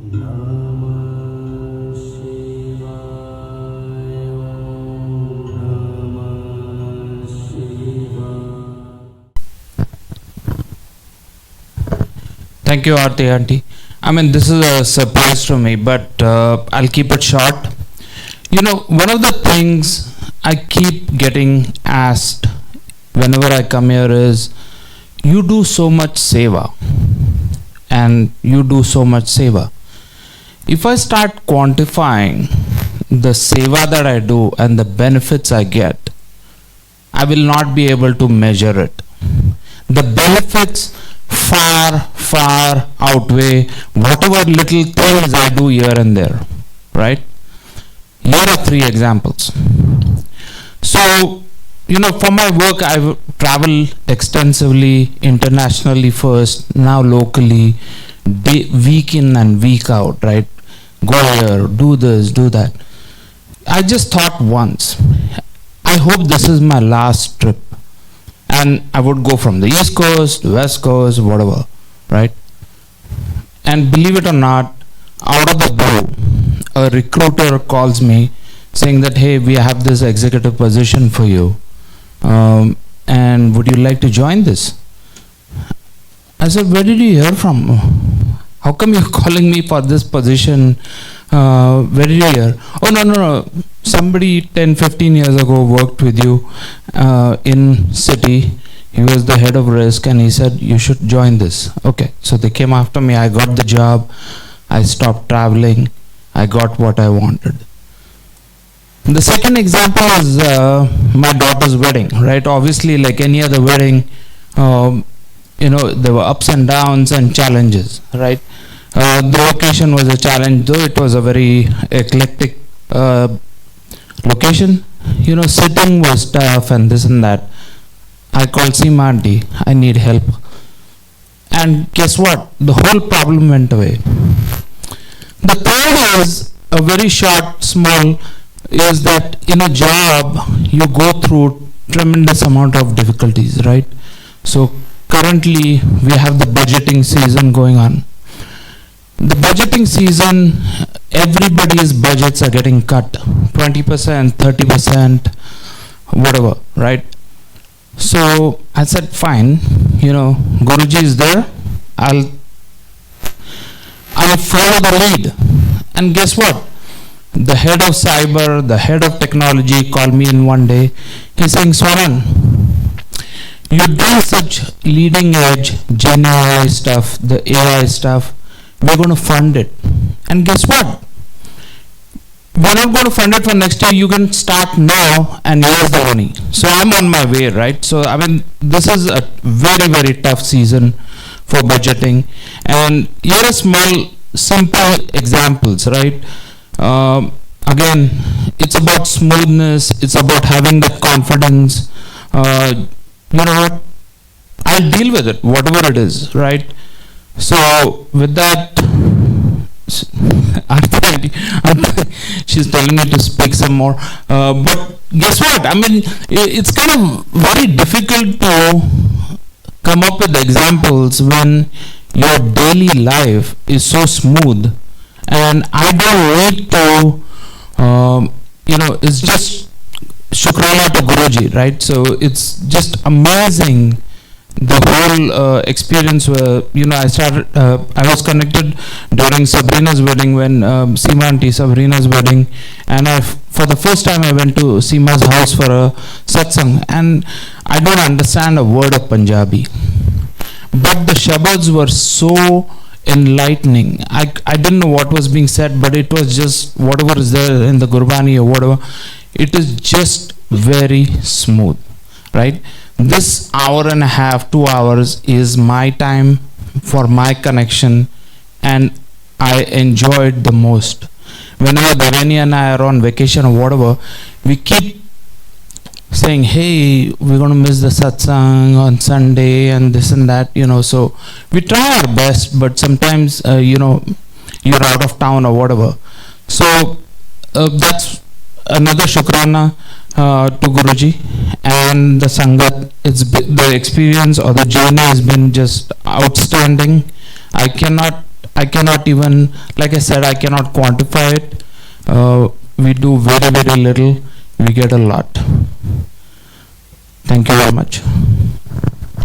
Thank you, Aarti Auntie. I mean, this is a surprise to me, but I'll keep it short. You know, one of the things I keep getting asked whenever I come here is, you do so much seva, and you do so much seva. If I start quantifying the seva that I do and the benefits I get, I will not be able to measure it. The benefits far outweigh whatever little things I do here and there, right? Here are 3 examples. So, you know, for my work, I travel extensively, internationally first, now locally, week in and week out, right? Go here, do this, do that. I just thought once, I hope this is my last trip. And I would go from the East Coast, West Coast, whatever, right? And believe it or not, out of the blue, a recruiter calls me saying that, hey, we have this executive position for you. And would you like to join this? I said, where did you hear from? How come you're calling me for this position? Where did you hear? Oh, no. Somebody 10-15 years ago worked with you in city. He was the head of risk and he said you should join this. Okay, so they came after me. I got the job. I stopped traveling. I got what I wanted. The second example is my daughter's wedding, right? Obviously, like any other wedding, you know, there were ups and downs and challenges, right? The location was a challenge, though it was a very eclectic location. You know, sitting was tough and this and that. I called Seema Auntie, I need help. And guess what? The whole problem went away. The third is a very short, small, is that in a job, you go through tremendous amount of difficulties, right? So currently, we have the budgeting season going on. The budgeting season, everybody's budgets are getting cut 20%, 30%, whatever, right? So I said, fine, you know, Guruji is there, I'll follow the lead. And guess what? The head of cyber, the head of technology called me in one day. He's saying, Swanand, you do such leading edge Gen AI stuff, the AI stuff, we're going to fund it. And guess what? We're not going to fund it for next year. You can start now and here's the money. So I'm on my way, right? So I mean, this is a very tough season for budgeting. And here are small, simple examples, right? Again, it's about smoothness. It's about having that confidence. You know what? I'll deal with it, whatever it is, right? So with that, she's telling me to speak some more. But guess what? I mean, it's kind of very difficult to come up with examples when your daily life is so smooth. And I don't need to, you know, it's just Shukrana to Guruji, right? So it's just amazing. The whole experience where, you know, I was connected during Sabrina's wedding when Seema Auntie Sabrina's wedding, and for the first time I went to Seema's house for a Satsang, and I don't understand a word of Punjabi, but the shabads were so enlightening. I didn't know what was being said, but it was just whatever is there in the Gurbani or whatever. It is just very smooth, right? This hour and a half, 2 hours is my time for my connection, and I enjoyed the most. Whenever Dharani and I are on vacation or whatever, we keep saying, hey, we're going to miss the satsang on Sunday and this and that, you know. So we try our best, but sometimes, you know, you're out of town or whatever. So that's another Shukrana to Guruji and the Sangat. The experience or the journey has been just outstanding. I cannot I cannot even, like I said, I cannot quantify it. We do very, very little, we get a lot. Thank you very much.